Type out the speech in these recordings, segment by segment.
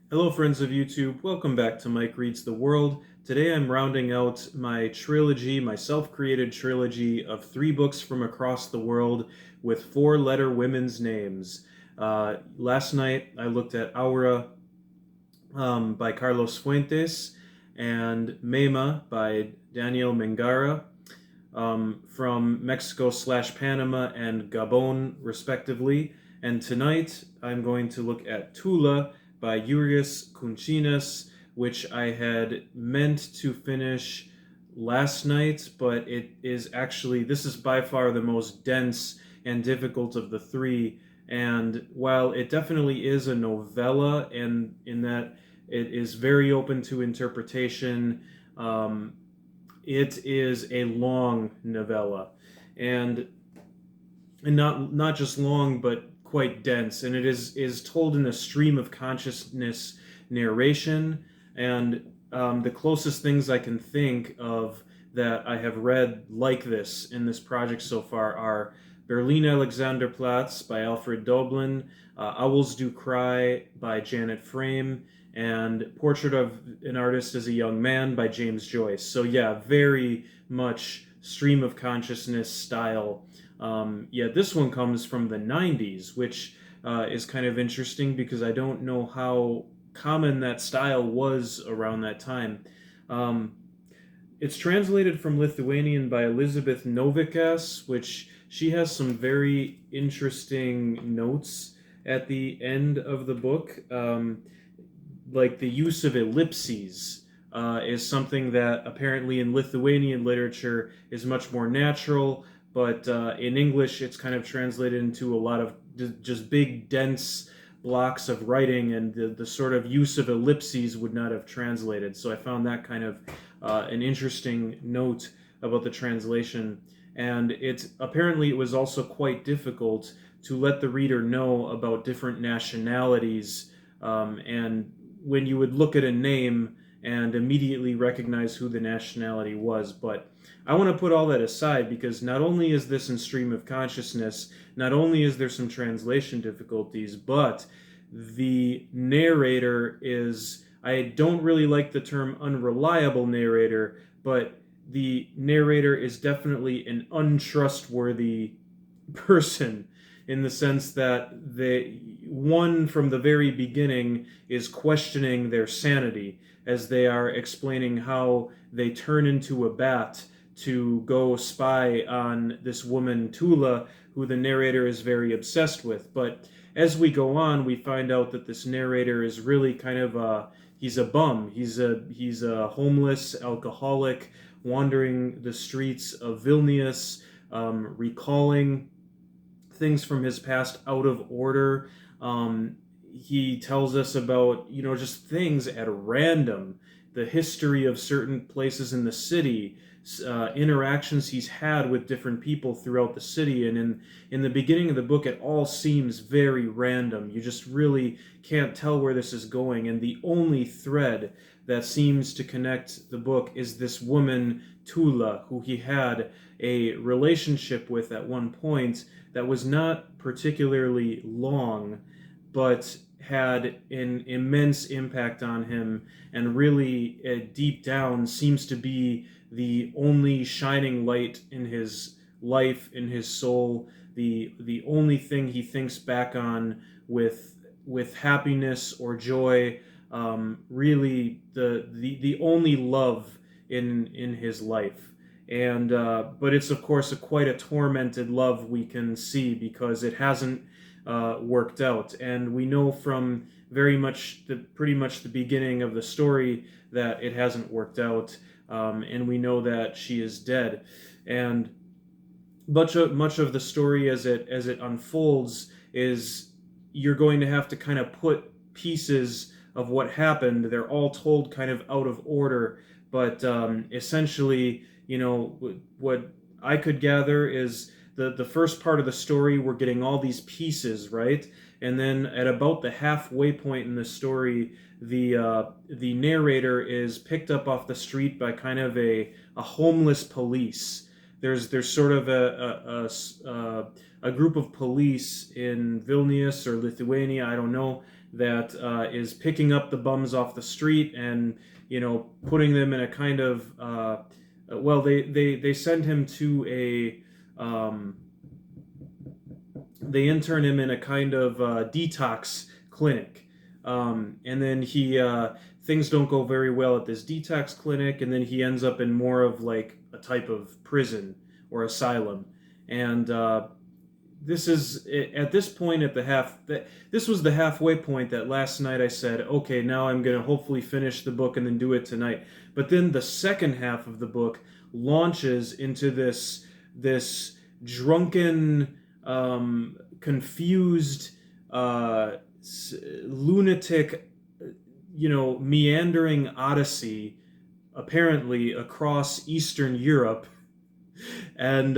Hello, friends of YouTube. Welcome back to Mike Reads the World. Today I'm rounding out my trilogy, my self-created trilogy of 3 books from across the world with 4-letter women's names. Last night I looked at Aura by Carlos Fuentes and Mema by Daniel Mengara from Mexico/Panama and Gabon, respectively. And tonight I'm going to look at Tula by Jurgis Kunčinas, which I had meant to finish last night, but this is by far the most dense and difficult of the 3. And while it definitely is a novella, and in that it is very open to interpretation, it is a long novella, and not just long, but quite dense, and it is told in a stream of consciousness narration. And the closest things I can think of that I have read like this in this project so far are Berlin Alexanderplatz by Alfred Doblin, Owls Do Cry by Janet Frame, and Portrait of an Artist as a Young Man by James Joyce. So yeah, very much stream of consciousness style. Yeah, this one comes from the 90s, which is kind of interesting because I don't know how common that style was around that time. Um, it's translated from Lithuanian by Elizabeth Novikas, which she has some very interesting notes at the end of the book. Like the use of ellipses is something that apparently in Lithuanian literature is much more natural, but in English it's kind of translated into a lot of just big, dense blocks of writing, and the sort of use of ellipses would not have translated. So I found that kind of an interesting note about the translation. And apparently it was also quite difficult to let the reader know about different nationalities, and when you would look at a name and immediately recognize who the nationality was. But I want to put all that aside because not only is this in stream of consciousness, not only is there some translation difficulties, but the narrator is, I don't really like the term unreliable narrator, but the narrator is definitely an untrustworthy person, in the sense that one from the very beginning is questioning their sanity as they are explaining how they turn into a bat to go spy on this woman Tula, who the narrator is very obsessed with. But as we go on, we find out that this narrator is really kind of he's a bum. He's a homeless alcoholic wandering the streets of Vilnius, recalling things from his past out of order. He tells us about, just things at random, the history of certain places in the city, interactions he's had with different people throughout the city. And in the beginning of the book, it all seems very random. You just really can't tell where this is going. And the only thread that seems to connect the book is this woman, Tula, who he had a relationship with at one point that was not particularly long, but had an immense impact on him, and really deep down seems to be the only shining light in his life, in his soul, the only thing he thinks back on with happiness or joy, really the only love in his life. And but it's of course quite a tormented love we can see, because it hasn't worked out, and we know from pretty much the beginning of the story that it hasn't worked out, and we know that she is dead. And much of the story as it unfolds is you're going to have to kind of put pieces of what happened. They're all told kind of out of order, but essentially, what I could gather is the first part of the story, we're getting all these pieces, right? And then at about the halfway point in the story, the narrator is picked up off the street by kind of a homeless police. There's sort of a group of police in Vilnius or Lithuania, I don't know, that is picking up the bums off the street and, putting them in a kind of, well, they send him to they intern him in a kind of detox clinic. And then things don't go very well at this detox clinic, and then he ends up in more of like a type of prison or asylum. And this is at this point at this was the halfway point that last night I said, okay, now I'm going to hopefully finish the book and then do it tonight. But then the second half of the book launches into this drunken, confused, lunatic, meandering odyssey, apparently across Eastern Europe, and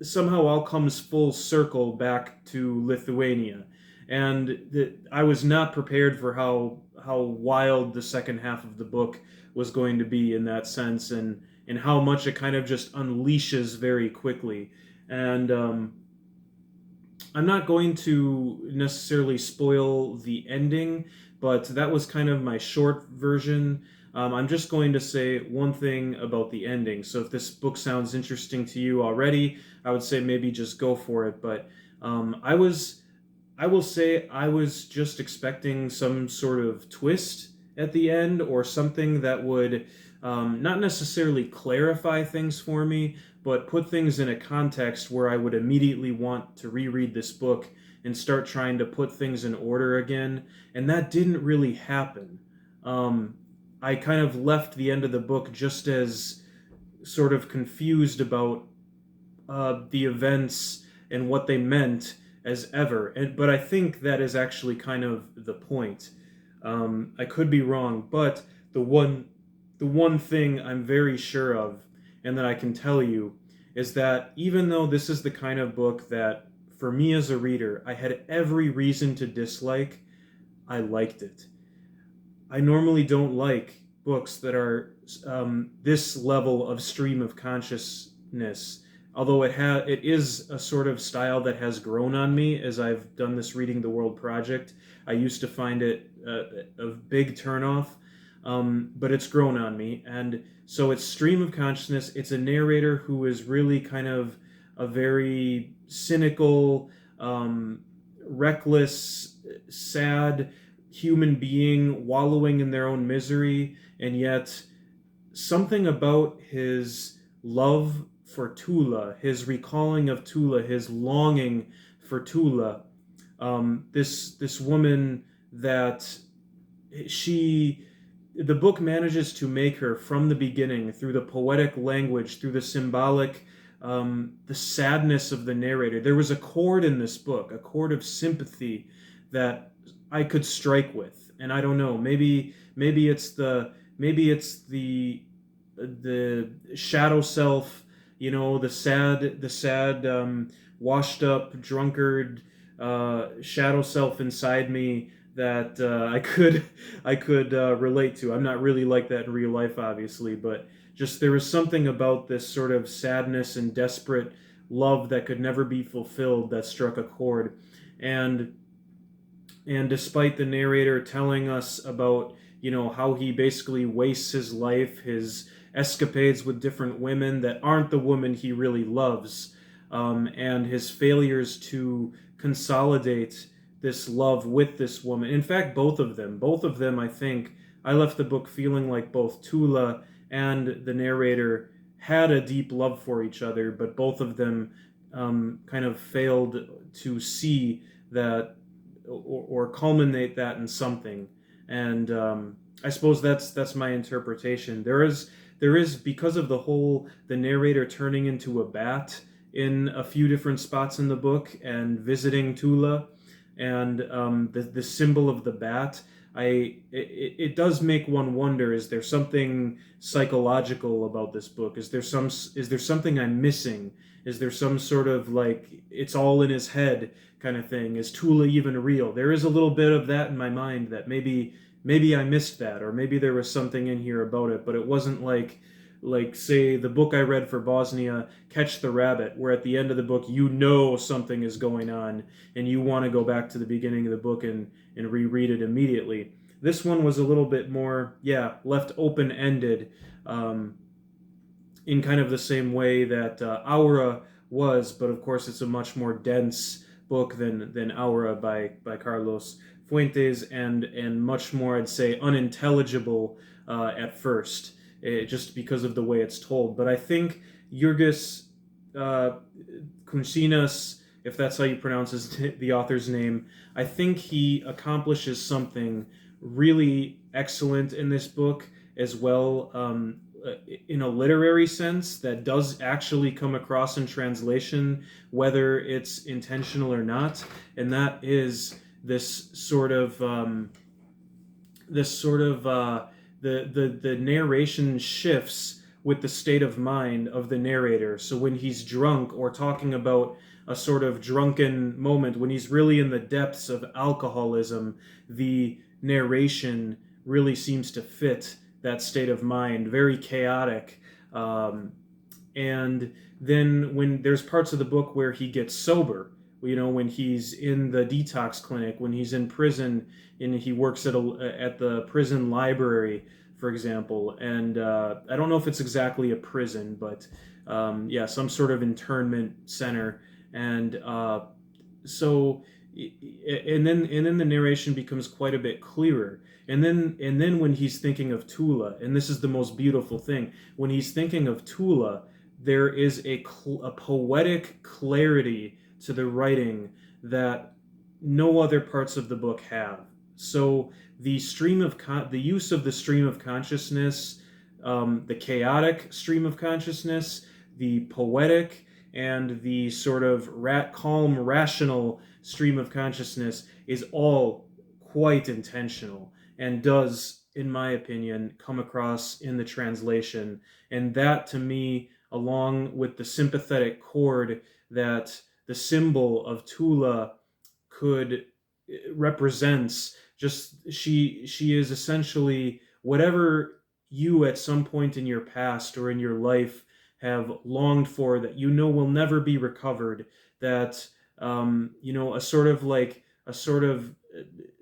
somehow all comes full circle back to Lithuania. And I was not prepared for how wild the second half of the book was going to be in that sense, and how much it kind of just unleashes very quickly. And I'm not going to necessarily spoil the ending, but that was kind of my short version. I'm just going to say one thing about the ending. So if this book sounds interesting to you already, I would say maybe just go for it. But I will say I was just expecting some sort of twist at the end, or something that would not necessarily clarify things for me, but put things in a context where I would immediately want to reread this book and start trying to put things in order again. And that didn't really happen. I kind of left the end of the book just as sort of confused about the events and what they meant as ever. But I think that is actually kind of the point. I could be wrong, but the one thing I'm very sure of, and that I can tell you, is that even though this is the kind of book that, for me as a reader, I had every reason to dislike, I liked it. I normally don't like books that are this level of stream of consciousness, although it is a sort of style that has grown on me as I've done this Reading the World project. I used to find it a big turnoff, but it's grown on me. And so it's stream of consciousness. It's a narrator who is really kind of a very cynical, reckless, sad human being wallowing in their own misery, and yet something about his love for Tula, his recalling of Tula, his longing for Tula, this woman that the book manages to make her from the beginning, through the poetic language, through the symbolic, the sadness of the narrator. There was a chord in this book, a chord of sympathy that I could strike with, and I don't know. Maybe it's the shadow self, the sad, washed up drunkard shadow self inside me that I could relate to. I'm not really like that in real life, obviously, but just there was something about this sort of sadness and desperate love that could never be fulfilled that struck a chord. And despite the narrator telling us about, how he basically wastes his life, his escapades with different women that aren't the woman he really loves, and his failures to consolidate this love with this woman. In fact, both of them, I think, I left the book feeling like both Tula and the narrator had a deep love for each other, but both of them kind of failed to see that or culminate that in something. And I suppose that's my interpretation. There is because of the narrator turning into a bat in a few different spots in the book and visiting Tula, and the symbol of the bat. It does make one wonder: is there something psychological about this book? Is there something I'm missing? Is there some sort of like it's all in his head kind of thing? Is Tula even real? There is a little bit of that in my mind that maybe I missed that, or maybe there was something in here about it, but it wasn't like like say the book I read for Bosnia, Catch the Rabbit, where at the end of the book you know something is going on and you want to go back to the beginning of the book and reread it immediately. This one was a little bit more, yeah, left open ended, um, in kind of the same way that Aura was, but of course it's a much more dense book than Aura by Carlos Fuentes, and much more, I'd say, unintelligible at first, just because of the way it's told. But I think Jurgis uh, Kunčinas, if that's how you pronounce the author's name, I think he accomplishes something really excellent in this book as well, in a literary sense that does actually come across in translation, whether it's intentional or not, and that is this sort of the narration shifts with the state of mind of the narrator. So when he's drunk or talking about a sort of drunken moment, when he's really in the depths of alcoholism, the narration really seems to fit that state of mind, very chaotic. And then when there's parts of the book where he gets sober, when he's in the detox clinic, when he's in prison and he works at the prison library, for example. And I don't know if it's exactly a prison, but yeah, some sort of internment center. And so and then the narration becomes quite a bit clearer. And then when he's thinking of Tula, and this is the most beautiful thing, when he's thinking of Tula, there is a poetic clarity to the writing that no other parts of the book have. So the use of the stream of consciousness, the chaotic stream of consciousness, the poetic, and the sort of calm, rational stream of consciousness is all quite intentional and does, in my opinion, come across in the translation. And that, to me, along with the sympathetic chord that the symbol of Tula could represents, just she is essentially whatever you at some point in your past or in your life have longed for that will never be recovered, that a sort of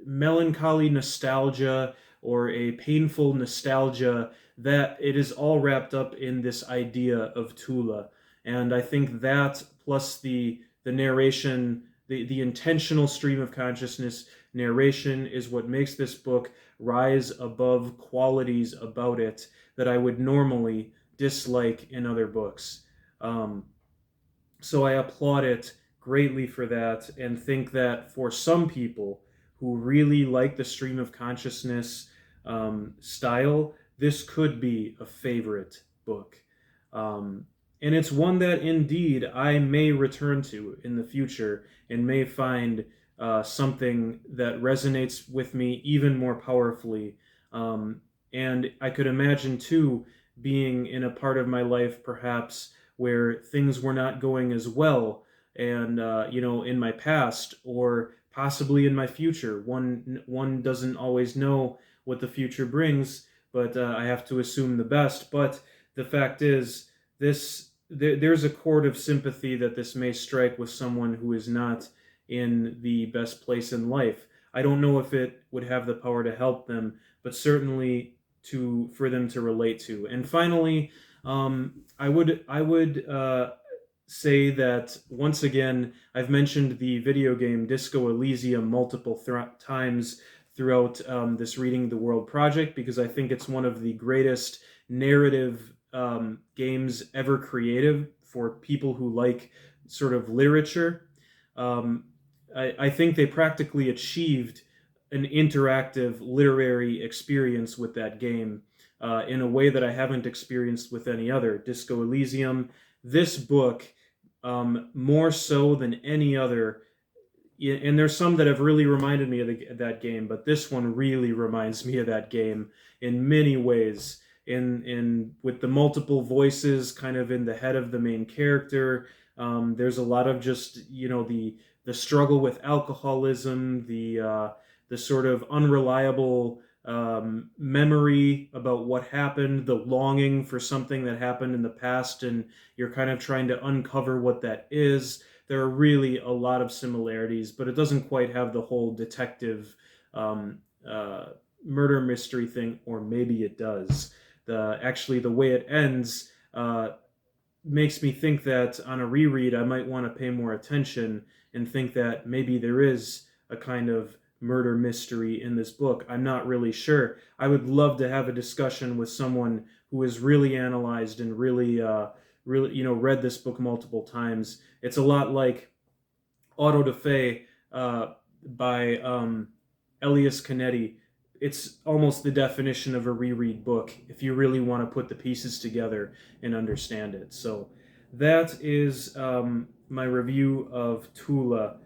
melancholy nostalgia or a painful nostalgia, that it is all wrapped up in this idea of Tula. And I think that plus the narration, the intentional stream of consciousness narration is what makes this book rise above qualities about it that I would normally dislike in other books. So I applaud it greatly for that, and think that for some people who really like the stream of consciousness style, this could be a favorite book. And it's one that indeed I may return to in the future and may find something that resonates with me even more powerfully. And I could imagine too being in a part of my life perhaps where things were not going as well, and in my past or possibly in my future. One doesn't always know what the future brings, but I have to assume the best. But the fact is, there's a chord of sympathy that this may strike with someone who is not in the best place in life. I don't know if it would have the power to help them, but certainly for them to relate to. And finally, I would say that once again, I've mentioned the video game Disco Elysium multiple times throughout this Reading the World project, because I think it's one of the greatest narrative games ever created for people who like sort of literature. I think they practically achieved an interactive literary experience with that game in a way that I haven't experienced with any other. Disco Elysium, this book, more so than any other, and there's some that have really reminded me of that game, but this one really reminds me of that game in many ways. In with the multiple voices kind of in the head of the main character, there's a lot of just the struggle with alcoholism, the sort of unreliable memory about what happened, the longing for something that happened in the past, and you're kind of trying to uncover what that is. There are really a lot of similarities, but it doesn't quite have the whole detective um, uh, murder mystery thing, or maybe it does. The way it ends makes me think that on a reread I might want to pay more attention and think that maybe there is a kind of murder mystery in this book. I'm not really sure. I would love to have a discussion with someone who has really analyzed and really read this book multiple times. It's a lot like Auto da Fe by Elias Canetti. It's almost the definition of a reread book if you really want to put the pieces together and understand it. So that is my review of Tula.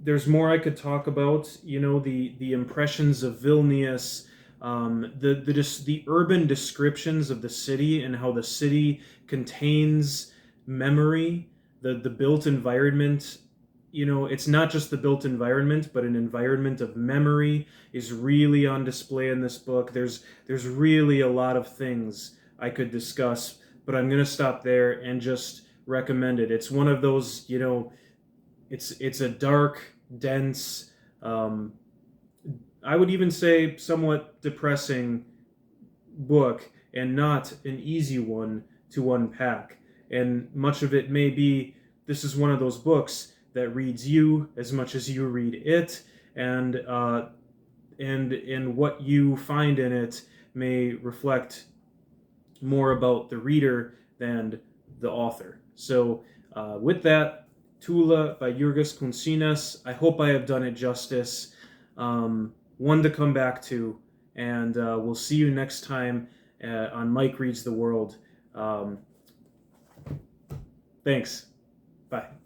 There's more I could talk about. The impressions of Vilnius, the urban descriptions of the city and how the city contains memory, the built environment. It's not just the built environment, but an environment of memory is really on display in this book. There's really a lot of things I could discuss, but I'm gonna stop there and just recommend it. It's one of those, it's a dark, dense, I would even say somewhat depressing book, and not an easy one to unpack. And much of it may be this is one of those books that reads you as much as you read it, and what you find in it may reflect more about the reader than the author. So, with that, Tula by Jurgis Kunčinas. I hope I have done it justice. One to come back to, and we'll see you next time on Mike Reads the World. Thanks. Bye.